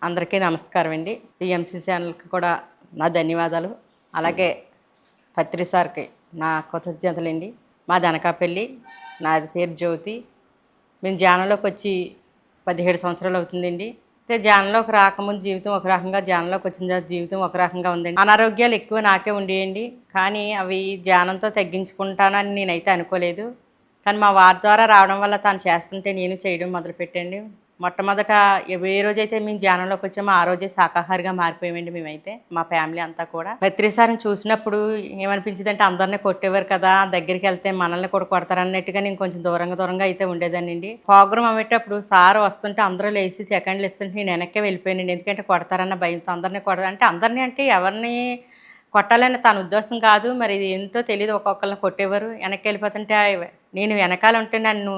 అందరికీ నమస్కారం అండి. పిఎంసి ఛానల్కి కూడా నా ధన్యవాదాలు. అలాగే పత్రి సార్కి నా కృతజ్ఞతలండి. మాది అనకాపల్లి. నాది పేరు జ్యోతి. మేము ధ్యానంలోకి వచ్చి 17 సంవత్సరాలు అవుతుందండి. అయితే ధ్యానంలోకి రాకముందు జీవితం ఒక రకంగా, ధ్యానంలోకి వచ్చిన తర్వాత జీవితం ఒక రకంగా ఉందండి. అనారోగ్యాలు ఎక్కువ నాకే ఉండేయండి. కానీ అవి ధ్యానంతో తగ్గించుకుంటానని నేనైతే అనుకోలేదు. కానీ మా వారి ద్వారా రావడం వల్ల తను చేస్తుంటే నేను చేయడం మొదలుపెట్టండి. మొట్టమొదట ఏ రోజైతే మేము ధ్యానంలోకి వచ్చామో ఆ రోజే శాకాహారిగా మారిపోయామండి. మేమైతే మా ఫ్యామిలీ అంతా కూడా ప్రతిసారిని చూసినప్పుడు ఏమనిపించింది అంటే అందరినీ కొట్టేవారు కదా, దగ్గరికి వెళ్తే మనల్ని కూడా కొడతారన్నట్టుగా నేను కొంచెం దూరంగా అయితే ఉండేదానండి. ప్రోగ్రామ్ అమ్మేటప్పుడు సార్ వస్తుంటే అందరూ లేచి సెకండ్లు ఇస్తుంటే నేను వెనక్కే వెళ్ళిపోయానండి. ఎందుకంటే కొడతారన్న భయంతో అందరినీ అంటే అందరినీ అంటే ఎవరిని కొట్టాలని తన ఉద్దేశం కాదు, మరి ఇది ఏంటో తెలియదు. ఒక్కొక్కరిని కొట్టేవారు. వెనక్కి వెళ్ళిపోతుంటే నేను వెనకాల ఉంటే నన్ను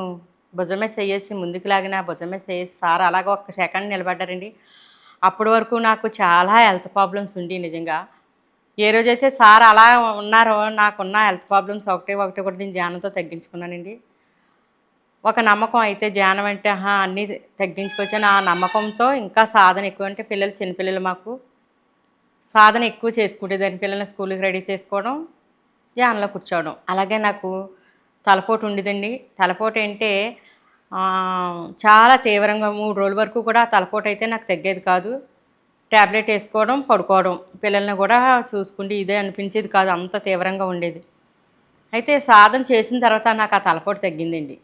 భుజమే చేసి ముందుకు లాగిన భుజమే చేసి సార్ అలాగ ఒక్క సెకండ్ నిలబడ్డారండి. అప్పటి వరకు నాకు చాలా హెల్త్ ప్రాబ్లమ్స్ ఉండి నిజంగా ఏ రోజైతే సార్ అలా ఉన్నారో నాకున్న హెల్త్ ప్రాబ్లమ్స్ ఒకటి కూడా నేను ధ్యానంతో తగ్గించుకున్నానండి. ఒక నమ్మకం అయితే ధ్యానం అంటే అన్నీ తగ్గించుకొచ్చాను. ఆ నమ్మకంతో ఇంకా సాధన ఎక్కువ. అంటే పిల్లలు చిన్నపిల్లలు మాకు సాధన ఎక్కువ చేసుకుంటేదాన్ని. పిల్లల్ని స్కూల్కి రెడీ చేసుకోవడం, ధ్యానంలో కూర్చోవడం. అలాగే నాకు తలపోటు ఉండేదండి. తలపోటు అంటే చాలా తీవ్రంగా 3 రోజుల వరకు కూడా తలపోటు అయితే నాకు తగ్గేది కాదు. ట్యాబ్లెట్ వేసుకోవడం, పడుకోవడం, పిల్లల్ని కూడా చూసుకుంటే ఇదే అనిపించేది కాదు, అంత తీవ్రంగా ఉండేది. అయితే సాధన చేసిన తర్వాత నాకు ఆ తలపోటు తగ్గిందండి.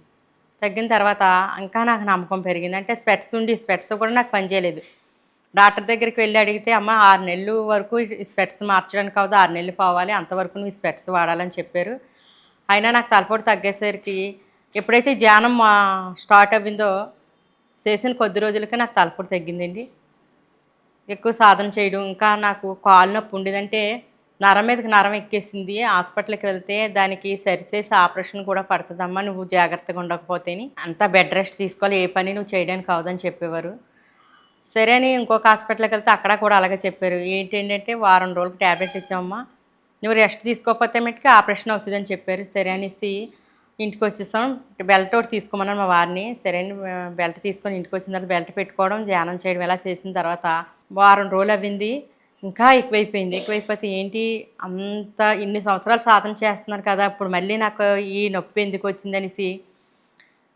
తగ్గిన తర్వాత ఇంకా నాకు నమ్మకం పెరిగింది. అంటే స్పెట్స్ కూడా నాకు పనిచేయలేదు. డాక్టర్ దగ్గరికి వెళ్ళి అడిగితే అమ్మ 6 నెలలు వరకు ఈ స్పెట్స్ మార్చడానికి కావద్దు, 6 నెలలు పోవాలి, అంతవరకు నువ్వు స్పెట్స్ వాడాలని చెప్పారు. అయినా నాకు తలపోటు తగ్గేసరికి ఎప్పుడైతే ధ్యానం స్టార్ట్ అవ్విందో చేసిన కొద్ది రోజులకే నాకు తలపోటు తగ్గిందండి. ఎక్కువ సాధన చేయడం, ఇంకా నాకు కాలు నొప్పి ఉండేదంటే నరం మీదకి నరం ఎక్కేసింది. హాస్పిటల్కి వెళ్తే దానికి సరిచేసి ఆపరేషన్ కూడా పడుతుందమ్మా నువ్వు జాగ్రత్తగా ఉండకపోతేని, అంతా బెడ్ రెస్ట్ తీసుకోవాలి, ఏ పని నువ్వు చేయడానికి కావదని చెప్పేవారు. సరే అని ఇంకొక హాస్పిటల్కి వెళ్తే అక్కడ కూడా అలాగే చెప్పారు. ఏంటంటే వారం రోజులకు ట్యాబ్లెట్ ఇచ్చామమ్మా, నువ్వు రెస్ట్ తీసుకోకపోతే మట్టుకు ఆపరేషన్ అవుతుందని చెప్పారు. సరే అనేసి ఇంటికి వచ్చేసాం. బెల్ట్ ఒకటి తీసుకోమన్నాను మా వారిని. సరే అని బెల్ట్ తీసుకొని ఇంటికి వచ్చిన తర్వాత బెల్ట్ పెట్టుకోవడం, ధ్యానం చేయడం ఇలా చేసిన తర్వాత వారం రోజులు అవ్వింది. ఇంకా ఎక్కువైపోతే ఏంటి అంత ఇన్ని సంవత్సరాలు సాధన చేస్తున్నాను కదా, ఇప్పుడు మళ్ళీ నాకు ఈ నొప్పి ఎందుకు వచ్చిందనేసి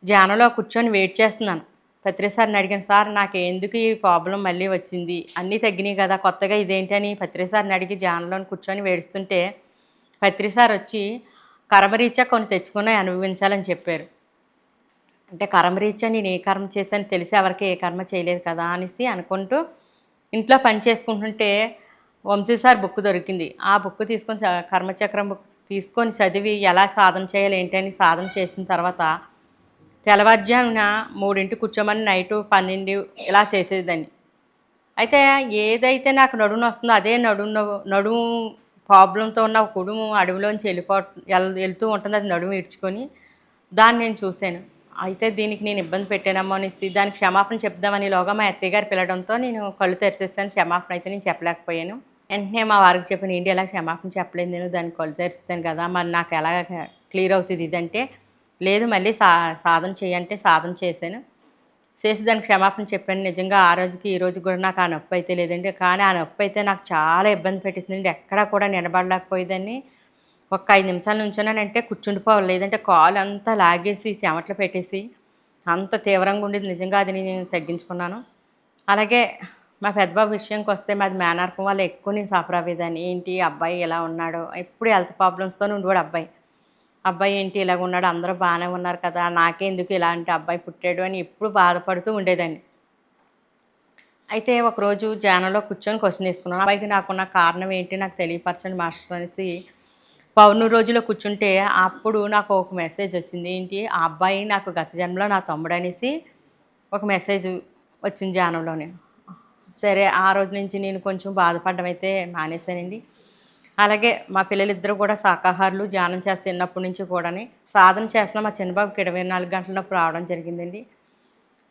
ధ్యానంలో కూర్చొని వెయిట్ చేస్తున్నాను. పత్రి సార్ని అడిగాను, సార్ నాకు ఎందుకు ఈ ప్రాబ్లం మళ్ళీ వచ్చింది, అన్నీ తగ్గినాయి కదా, కొత్తగా ఇదేంటి అని పత్రి సార్ని అడిగి ధ్యానంలో కూర్చొని వేడుస్తుంటే పత్రి సార్ వచ్చి కర్మరీత్యా కొన్ని తెచ్చుకుని అనుభవించాలని చెప్పారు. అంటే కర్మరీత్యా నేను ఏ కర్మ చేశాను తెలిసి ఎవరికి ఏ కర్మ చేయలేదు కదా అనేసి అనుకుంటూ ఇంట్లో పని చేసుకుంటుంటే వంశీ సార్ బుక్ దొరికింది. ఆ బుక్ తీసుకొని కర్మచక్రం బుక్ తీసుకొని చదివి ఎలా సాధన చేయాలి ఏంటని సాధన చేసిన తర్వాత తెల్లవారుజామున 3 కూర్చోమని నైటు 12 ఇలా చేసేదాన్ని. అయితే ఏదైతే నాకు నడుము వస్తుందో అదే నడుము ప్రాబ్లంతో ఉన్న ఒక కుడుము అడవిలోంచి వెళ్తూ ఉంటుంది, అది నడుము ఇడ్చుకొని. దాన్ని నేను చూశాను. అయితే దీనికి నేను ఇబ్బంది పెట్టానమ్మో అనేసి దానికి క్షమాపణ చెప్దామని లోగా మా అత్తయ్య గారు పిలవడంతో నేను కళ్ళు తెరిచేస్తాను. క్షమాపణ అయితే నేను చెప్పలేకపోయాను. వెంటనే మా వారికి చెప్పాను, ఏంటి ఎలా క్షమాపణ చెప్పలేదు, నేను దానికి కళ్ళు తెరిస్తాను కదా, మరి నాకు ఎలా క్లియర్ అవుతుంది ఇదంటే, లేదు మళ్ళీ సాధన చేయంటే సాధన చేశాను. చేసి దానికి క్షమాపణ చెప్పాను. నిజంగా ఆ రోజుకి ఈ రోజు కూడా నాకు ఆ నొప్పి అయితే లేదండి. కానీ ఆ నొప్పి అయితే నాకు చాలా ఇబ్బంది పెట్టేసిందండి. ఎక్కడా కూడా నిలబడలేకపోయేదాన్ని. ఒక 5 నిమిషాలు నుంచున్నానంటే కూర్చుండిపోవాలి, లేదంటే కాలు అంతా లాగేసి చెమటలు పెట్టేసి అంత తీవ్రంగా ఉండేది. నిజంగా అది నేను తగ్గించుకున్నాను. అలాగే మా పెద్దబాబు విషయానికి వస్తే మాది మేనర్కం వల్ల ఎక్కువ నేను సఫర్ అయ్యేదాన్ని. ఏంటి అబ్బాయి ఇలా ఉన్నాడు, ఎప్పుడు హెల్త్ ప్రాబ్లమ్స్తో ఉండేవాడు అబ్బాయి ఏంటి ఇలాగ ఉన్నాడు, అందరూ బాగానే ఉన్నారు కదా, నాకే ఎందుకు ఇలాంటి అబ్బాయి పుట్టాడు అని ఎప్పుడు బాధపడుతూ ఉండేదాన్ని. అయితే ఒకరోజు ధ్యానంలో కూర్చొని క్వశ్చన్ వేసుకున్నాను, అబ్బాయికి నాకున్న కారణం ఏంటి నాకు తెలియపరచండి మాస్టర్ అనేసి. పౌర్ణమి రోజులో కూర్చుంటే అప్పుడు నాకు ఒక మెసేజ్ వచ్చింది. ఏంటి ఆ అబ్బాయి నాకు గత జన్మలో నా తమ్ముడు అనేసి ఒక మెసేజ్ వచ్చింది ధ్యానంలోనే. సరే ఆ రోజు నుంచి నేను కొంచెం బాధపడడం అయితే మానేశానండి. అలాగే మా పిల్లలిద్దరూ కూడా శాకాహారులు. ధ్యానం చేస్తే చిన్నప్పటి నుంచి కూడా సాధన చేస్తున్నా. మా చిన్నబాబుకి 24 గంటల నొప్పి రావడం జరిగిందండి.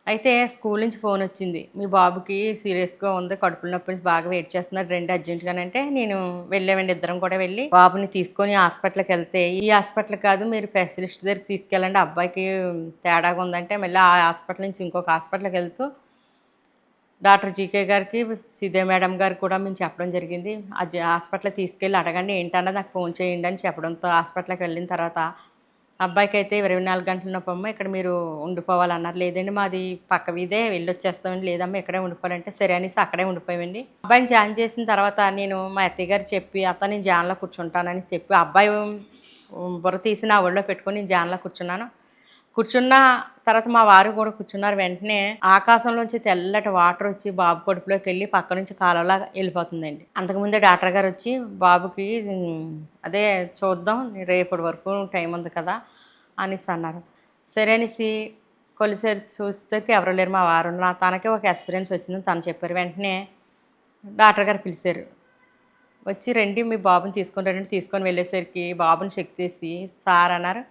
అయితే స్కూల్ నుంచి ఫోన్ వచ్చింది, మీ బాబుకి సీరియస్గా ఉంది, కడుపులో నొప్పి నుంచి బాగా వెయిట్ చేస్తున్నారు, రండి అర్జెంటుగానంటే నేను వెళ్ళామండి. ఇద్దరం కూడా వెళ్ళి బాబుని తీసుకొని హాస్పిటల్కి వెళ్తే, ఈ హాస్పిటల్ కాదు మీరు స్పెషలిస్ట్ దగ్గరికి తీసుకెళ్ళండి, అబ్బాయికి తేడాగా ఉందంటే మళ్ళీ ఆ హాస్పిటల్ నుంచి ఇంకొక హాస్పిటల్కి వెళ్తూ డాక్టర్ జీకే గారికి, సీదే మేడం గారికి కూడా మేము చెప్పడం జరిగింది. హాస్పిటల్‌కి తీసుకెళ్ళి అడగండి ఏంటన్నది నాకు ఫోన్ చేయండి అని చెప్పడంతో హాస్పిటల్‌కి వెళ్ళిన తర్వాత అబ్బాయికైతే 24 గంటల నొప్పమ్మ ఇక్కడ మీరు ఉండిపోవాలన్నారు. లేదండి మాది పక్క వీధే వెళ్ళొచ్చేస్తామండి. లేదమ్మా ఇక్కడే ఉండిపోవాలంటే సరే అనేసి అక్కడే ఉండిపోయామండి. అబ్బాయిని జాయిన్ చేసిన తర్వాత నేను మా అత్తయ్య గారికి చెప్పి అత్త నేను జాన్‌లో కూర్చుంటాననేసి చెప్పి అబ్బాయి బుర్ర తీసి నా ఒళ్ళో పెట్టుకొని నేను జాన్‌లో కూర్చున్నాను. కూర్చున్న తర్వాత మా వారు కూడా కూర్చున్నారు. వెంటనే ఆకాశంలోంచి తెల్లటి వాటర్ వచ్చి బాబు కడుపులోకెళ్ళి పక్క నుంచి కాలువలా వెళ్ళిపోతుందండి. అంతకుముందే డాక్టర్ గారు వచ్చి బాబుకి అదే చూద్దాం రేపటి వరకు టైం ఉంది కదా అనేసి అన్నారు. సరే అనేసి కొలిసేరు చూసేసరికి ఎవరు లేరు. మా వారు తనకే ఒక ఎక్స్పీరియన్స్ వచ్చిందని తను చెప్పారు. వెంటనే డాక్టర్ గారు పిలిచారు. వచ్చి రండి మీ బాబుని తీసుకొని రండి. తీసుకొని వెళ్ళేసరికి బాబుని చెక్ చేసి సార్ అన్నారు,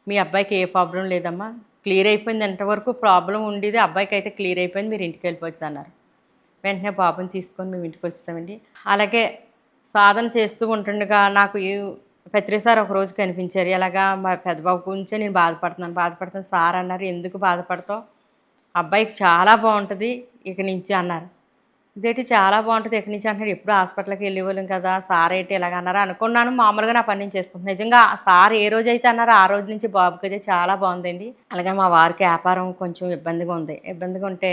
మీ అబ్బాయికి ఏ ప్రాబ్లం లేదమ్మా, క్లియర్ అయిపోయింది. ఎంతవరకు ప్రాబ్లం ఉండేది అబ్బాయికి అయితే క్లియర్ అయిపోయింది, మీరు ఇంటికి వెళ్ళిపోవచ్చు అన్నారు. వెంటనే బాబుని తీసుకొని మేము ఇంటికి వచ్చామండి. అలాగే సాధన చేస్తూ ఉంటుండగా నాకు పత్రి సార్ ఒకరోజు కనిపించారు. ఎలాగా మా పెద్ద బాబు గురించే నేను బాధపడుతున్నాను. సార్ అన్నారు, ఎందుకు బాధపడతావు, అబ్బాయికి చాలా బాగుంటుంది ఇక నుంచి అన్నారు. ఇదేంటి చాలా బాగుంటుంది ఎక్కడి నుంచి అంటున్నారు, ఎప్పుడు హాస్పిటల్కి వెళ్ళేవాళ్ళం కదా, సార్ ఏంటి ఇలాగ అన్నారు అనుకున్నాను. మామూలుగా నా పని నేను చేసుకుంటున్నాను. నిజంగా సార్ ఏ రోజైతే అన్నారో ఆ రోజు నుంచి బాబుకి అయితే చాలా బాగుందండి. అలాగే మా వారికి వ్యాపారం కొంచెం ఇబ్బందిగా ఉంది. ఇబ్బందిగా ఉంటే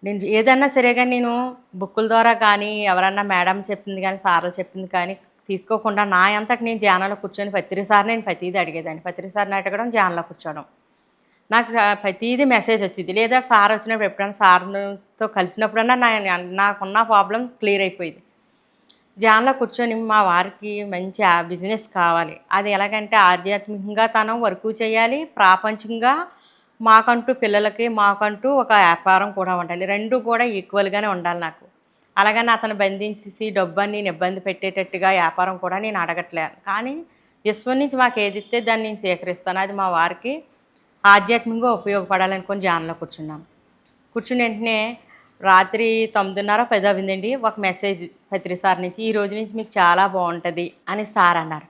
నేను ఏదన్నా సరే కానీ నేను బుక్కుల ద్వారా కానీ ఎవరన్నా మేడం చెప్పింది కానీ సార్లు చెప్పింది కానీ తీసుకోకుండా నా అంతటి నేను ధ్యానంలో కూర్చొని ప్రతిసారి నేను ప్రతిదీ అడిగేదాన్ని. ప్రతిసారి అడగడం ధ్యానంలో కూర్చోవడం. నాకు ప్రతీదీ మెసేజ్ వచ్చింది. లేదా సార్ వచ్చినప్పుడు ఎప్పుడైనా సార్‌తో కలిసినప్పుడన్నా నాకున్న ప్రాబ్లమ్ క్లియర్ అయిపోయేది. ధ్యానంలో కూర్చొని మా వారికి మంచి బిజినెస్ కావాలి. అది ఎలాగంటే ఆధ్యాత్మికంగా తను వర్కు చేయాలి. ప్రాపంచికంగా మాకంటూ పిల్లలకి, మాకంటూ ఒక వ్యాపారం కూడా ఉండాలి. 2 కూడా ఈక్వల్‌గానే ఉండాలి నాకు. అలాగని అతను బంధించేసి డబ్బని నేను ఇబ్బంది పెట్టేటట్టుగా వ్యాపారం కూడా నేను అడగట్లే. కానీ విశ్వం నుంచి మాకేదిస్తే దాన్ని నేను స్వీకరిస్తాను. అది మా వారికి ఆధ్యాత్మికంగా ఉపయోగపడాలనుకొని ధ్యానంలో కూర్చున్నాను. కూర్చుని వెంటనే రాత్రి 9:30, 10 అయిందండి. ఒక మెసేజ్ పత్రి సార్ నుంచి, ఈ రోజు నుంచి మీకు చాలా బాగుంటుంది అని సార్ అన్నారు.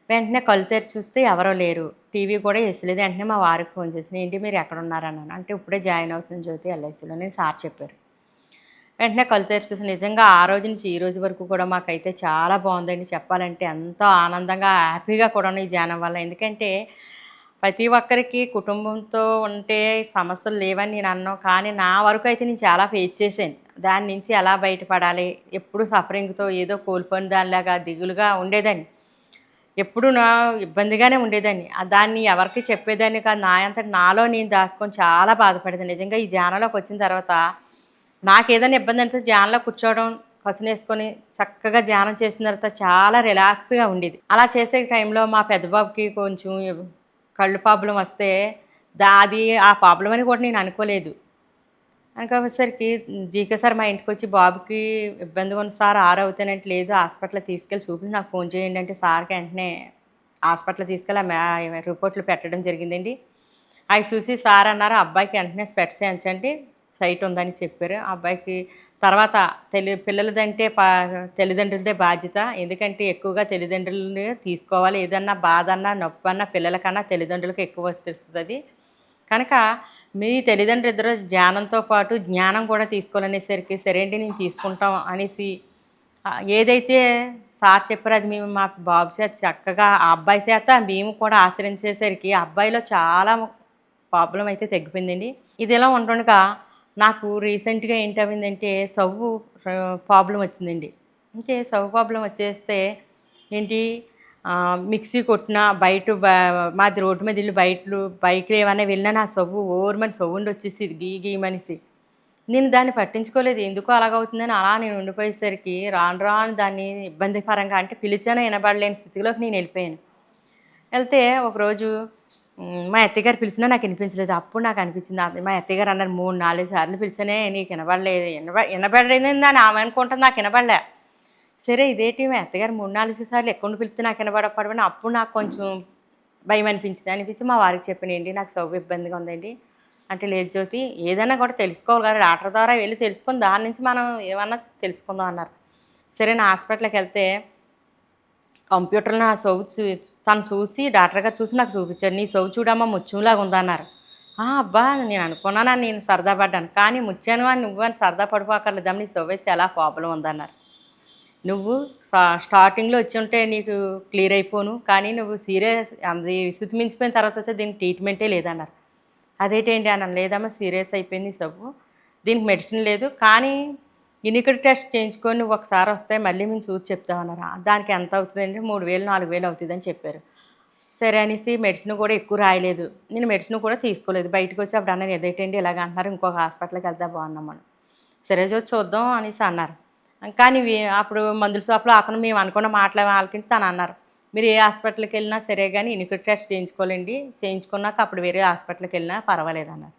వెంటనే కళ్ళు తెరిచి చూస్తే ఎవరో లేరు. టీవీ కూడా వేసలేదు. వెంటనే మా వారికి ఫోన్ చేసిన, ఏంటి మీరు ఎక్కడ ఉన్నారన్నాను. అంటే ఇప్పుడే జాయిన్ అవుతుంది జ్యోతి ఎల్ఐసిలో అని సార్ చెప్పారు. వెంటనే కళ్ళు తెరిచి చూసి నిజంగా ఆ రోజు నుంచి ఈ రోజు వరకు కూడా మాకైతే చాలా బాగుందండి. చెప్పాలంటే ఎంతో ఆనందంగా హ్యాపీగా కూడా ఈ ధ్యానం వల్ల. ఎందుకంటే ప్రతి ఒక్కరికి కుటుంబంతో ఉంటే సమస్యలు లేవని నేను అన్నాను. కానీ నా వరకు అయితే నేను చాలా ఫేస్ చేశాను. దాని నుంచి ఎలా బయటపడాలి, ఎప్పుడు సఫరింగ్‌తో ఏదో కోల్పోయిన దానిలాగా దిగులుగా ఉండేదాన్ని. ఎప్పుడు నా ఇబ్బందిగానే ఉండేదాన్ని. దాన్ని ఎవరికీ చెప్పేదాన్ని కాదు. నా అంతట నాలో నేను దాచుకొని చాలా బాధపడేదాన్ని. నిజంగా ఈ ధ్యానంలోకి వచ్చిన తర్వాత నాకేదైనా ఇబ్బంది అనిపిస్తే ధ్యానంలో కూర్చోవడం, కసునేసుకొని చక్కగా ధ్యానం చేసిన తర్వాత చాలా రిలాక్స్‌గా ఉండేది. అలా చేసే టైంలో మా పెద్ద బాబుకి కొంచెం కళ్ళు ప్రాబ్లమ్ వస్తే అది ఆ ప్రాబ్లమ్ అని కూడా నేను అనుకోలేదు. అనుకోసరికి జీకే సార్ మా ఇంటికొచ్చి బాబుకి ఇబ్బందిగా ఉంది సార్, అవుతానంటే లేదు హాస్పిటల్‌కి తీసుకెళ్ళి చూపించి నాకు ఫోన్ చేయండి అంటే సార్‌కి వెంటనే హాస్పిటల్‌కి తీసుకెళ్ళి రిపోర్ట్‌లు పెట్టడం జరిగిందండి. అవి చూసి సార్ అన్నారు, అబ్బాయికి వెంటనే స్పెట్స్ వేయించండి, సైట్ ఉందని చెప్పారు. ఆ అబ్బాయికి తర్వాత పిల్లలదంటే తల్లిదండ్రులదే బాధ్యత. ఎందుకంటే ఎక్కువగా తల్లిదండ్రులని తీసుకోవాలి. ఏదన్నా బాధన్నా, నొప్పన్నా పిల్లలకన్నా తల్లిదండ్రులకు ఎక్కువ తెలుస్తది. కనుక మీ తల్లిదండ్రులు ఇద్దరు ధ్యానంతో పాటు జ్ఞానం కూడా తీసుకోవాలనేసరికి సరే అండి నేను తీసుకుంటాం అనేసి ఏదైతే సార్ చెప్పారో అది మేము మా బాబు చేత చక్కగా ఆ అబ్బాయి చేత మేము కూడా ఆచరించేసరికి ఆ అబ్బాయిలో చాలా ప్రాబ్లం అయితే తగ్గిపోయిందండి. ఇది ఇలా ఉంటుండగా నాకు రీసెంట్‌గా ఏంటయిందంటే ప్రాబ్లం వచ్చిందండి. అంటే ప్రాబ్లం వచ్చేస్తే ఏంటి మిక్సీ కొట్టినా మాది రోడ్డు మీద ఇల్లు బైక్‌లు ఏమన్నా వెళ్ళినా నా ఓర్మని సౌండ్ వచ్చేసేది గీమనేసి. నేను దాన్ని పట్టించుకోలేదు. ఎందుకో అలాగవుతుందని అలా నేను ఉండిపోయేసరికి రాను రాను దాన్ని ఇబ్బందికరంగా అంటే పిలిచానో వినబడలేని స్థితిలోకి నేను వెళ్ళిపోయాను. వెళ్తే ఒకరోజు మా అత్తయ్య గారు పిలిచినా నాకు వినిపించలేదు. అప్పుడు నాకు అనిపించింది. మా అత్తయ్య గారు అన్నారు, 3, 4 సార్లు పిలిచానే నీకు వినబడలేదు. వినబడలేదని ఆమె అనుకుంటుంది, నాకు వినబడలే. సరే ఇదేంటి మా అత్తగారు 3, 4 సార్లు ఎక్కువ పిలిస్తే నాకు వినబడకపోవడం. అప్పుడు నాకు కొంచెం భయం అనిపించి మా వారికి చెప్పాను, ఏంటి నాకు ఇబ్బందిగా ఉందండి అంటే, లేదు జ్యోతి ఏదైనా కూడా తెలుసుకోవాలి కదా, డాక్టర్ ద్వారా వెళ్ళి తెలుసుకొని దాని నుంచి మనం ఏమన్నా తెలుసుకుందాం అన్నారు. సరే నా హాస్పిటల్కి వెళ్తే కంప్యూటర్లో నా తను చూసి డాక్టర్ గారు చూసి నాకు చూపించారు. నీ చూడమ్మా ముత్యంలాగా ఉందన్నారు. అబ్బా! నేను అనుకున్నానని నేను సరదా పడ్డాను. కానీ ముత్యాను అని నువ్వు అని సరదా పడిపోక్కర్లేదమ్మా నీ సవ్వే చాలా ప్రాబ్లమ్ ఉందన్నారు. నువ్వు స్టార్టింగ్‌లో వచ్చుంటే నీకు క్లియర్ అయిపోను. కానీ నువ్వు సీరియస్ అది శృతి మించిపోయిన తర్వాత వస్తే దీనికి ట్రీట్మెంటే లేదన్నారు. అదేంటండి అన్నాను. లేదమ్మా సీరియస్ అయిపోయింది ఈ సబ్బు. దీనికి మెడిసిన్ లేదు. కానీ ఇనికిడి టెస్ట్ చేయించుకొని నువ్వు ఒకసారి వస్తే మళ్ళీ మేము చూసి చెప్తామన్నారు. దానికి ఎంత అవుతుందండి? 3000, 4000 అవుతుందని చెప్పారు. సరే అనేసి మెడిసిన్ కూడా ఎక్కువ రాయలేదు. నేను మెడిసిన్ కూడా తీసుకోలేదు. బయటకొచ్చి అప్పుడు అన్నాను, "అదేంటండి ఇలాగ అంటున్నారు, ఇంకొక హాస్పిటల్‌కి వెళ్తే బాగున్నాం" మనం. సరే చూద్దాం అనేసి అన్నారు. కానీ అప్పుడు మందుల షాప్‌లో అతను మేము అనుకున్న మాటలు ఆలకించి తను అన్నారు, "మీరు ఏ హాస్పిటల్‌కి వెళ్ళినా సరే గానీ ఇనికిడి టెస్ట్ చేయించుకోవాలండి. చేయించుకున్నాక అప్పుడు వేరే హాస్పిటల్‌కి వెళ్ళినా పర్వాలేదన్నారు."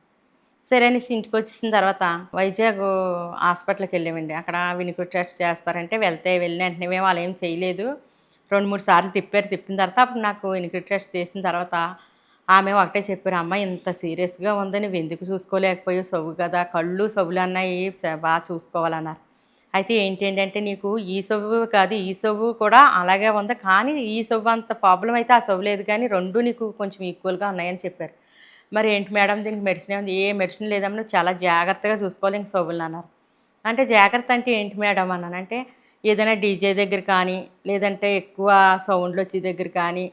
సరే అనేసి ఇంటికొచ్చేసిన తర్వాత వైజాగ్ హాస్పిటల్‌కి వెళ్ళామండి. అక్కడ వినికిడి టెస్ట్ చేస్తారంటే వెళ్ళిన వెంటనే మేము వాళ్ళేం చేయలేదు. 2, 3 సార్లు తిప్పారు. తిప్పిన తర్వాత అప్పుడు నాకు వినికిడి టెస్ట్ చేసిన తర్వాత ఆమె ఒకటే చెప్పారు, "అమ్మ ఇంత సీరియస్‌గా ఉంది నువ్వెందుకు చూసుకోలేకపోయావు? సవ్వు కదా! కళ్ళు సవ్వులన్నాయి బాగా చూసుకోవాలన్నారు." అయితే ఏంటంటే నీకు ఈ సవ్వు కాదు, ఈ సవ్వు కూడా అలాగే ఉంది. కానీ ఈ సవ్వు అంత ప్రాబ్లమ్ అయితే ఆ సవ్వు లేదు కానీ 2 నీకు కొంచెం ఈక్వల్‌గా ఉన్నాయని చెప్పారు. మరి ఏంటి మేడం దీనికి మెడిసిన్ ఏముంది? ఏ మెడిసిన్ లేదమ్మా నువ్వు చాలా జాగ్రత్తగా చూసుకోవాలి ఇంక సవ్వులనన్నారు. అంటే జాగ్రత్త అంటే ఏంటి మేడం అన్నాను. అంటే ఏదైనా డీజే దగ్గర కానీ, లేదంటే ఎక్కువ సౌండ్‌లొచ్చే దగ్గర కానీ,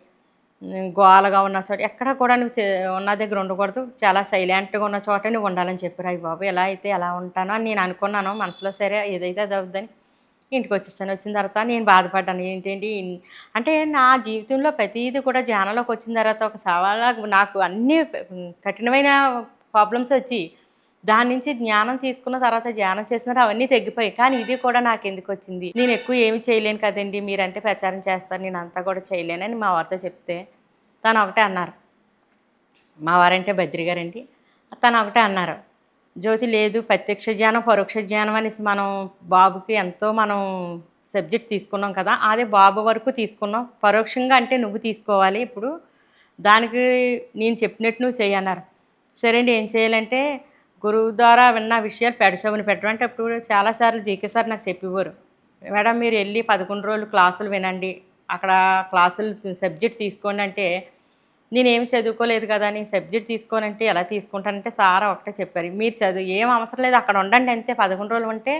గోలగా ఉన్న చోట ఎక్కడ కూడా నువ్వు ఉన్న దగ్గర ఉండకూడదు. చాలా సైలెంట్‌గా ఉన్న చోటే నువ్వు ఉండాలని చెప్పారు. అయ్య బాబోయ్! ఎలా అయితే ఎలా ఉంటానో అని నేను అనుకున్నాను మనసులో. సరే ఏదైతే అది అవుద్దని ఇంటికొచ్చేసాను. వచ్చిన తర్వాత నేను బాధపడ్డాను. ఏంటండి అంటే నా జీవితంలో ప్రతీది కూడా ధ్యానంలోకొచ్చిన తర్వాత ఒక సవాలుగా నాకు అన్నీ కఠినమైన ప్రాబ్లమ్స్ వచ్చి దాని నుంచి జ్ఞానం తీసుకున్న తర్వాత ధ్యానం చేసినారు అవన్నీ తగ్గిపోయాయి. కానీ ఇది కూడా నాకెందుకొచ్చింది? నేను ఎక్కువ ఏమి చేయలేను కదండీ! మీరంటే ప్రచారం చేస్తారు. నేనంతా కూడా చేయలేనని మా వారితో చెప్తే తను ఒకటే అన్నారు. మా వారంటే బద్రి గారండి. తను ఒకటే అన్నారు. జ్యోతి లేదు ప్రత్యక్ష జ్ఞానం, పరోక్ష జ్ఞానం అనేసి మనం బాబుకి ఎంతో మనం సబ్జెక్ట్ తీసుకున్నాం కదా! అదే బాబు వరకు తీసుకున్నాం. పరోక్షంగా అంటే నువ్వు తీసుకోవాలి ఇప్పుడు. దానికి నేను చెప్పినట్టు నువ్వు చెయ్యి అన్నారు. సరే అండి ఏం చేయాలంటే గురువు ద్వారా విన్న విషయాలు పెడచెవిన పెట్టడం. అంటే అప్పుడు చాలా సార్లు జీకే సార్ నాకు చెప్పేవారు. మేడం మీరు ఎళ్లి 11 రోజులు క్లాసులు వినండి. అక్కడ క్లాసులు సబ్జెక్ట్ తీసుకోండి అంటే నేనేమి చదువుకోలేదు కదా! నేను సబ్జెక్ట్ తీసుకోనంటే ఎలా తీసుకుంటానంటే సార్ ఒకటే చెప్పారు. మీరు ఏం అవసరం లేదు అక్కడ ఉండండి అంతే 11 రోజులు ఉంటే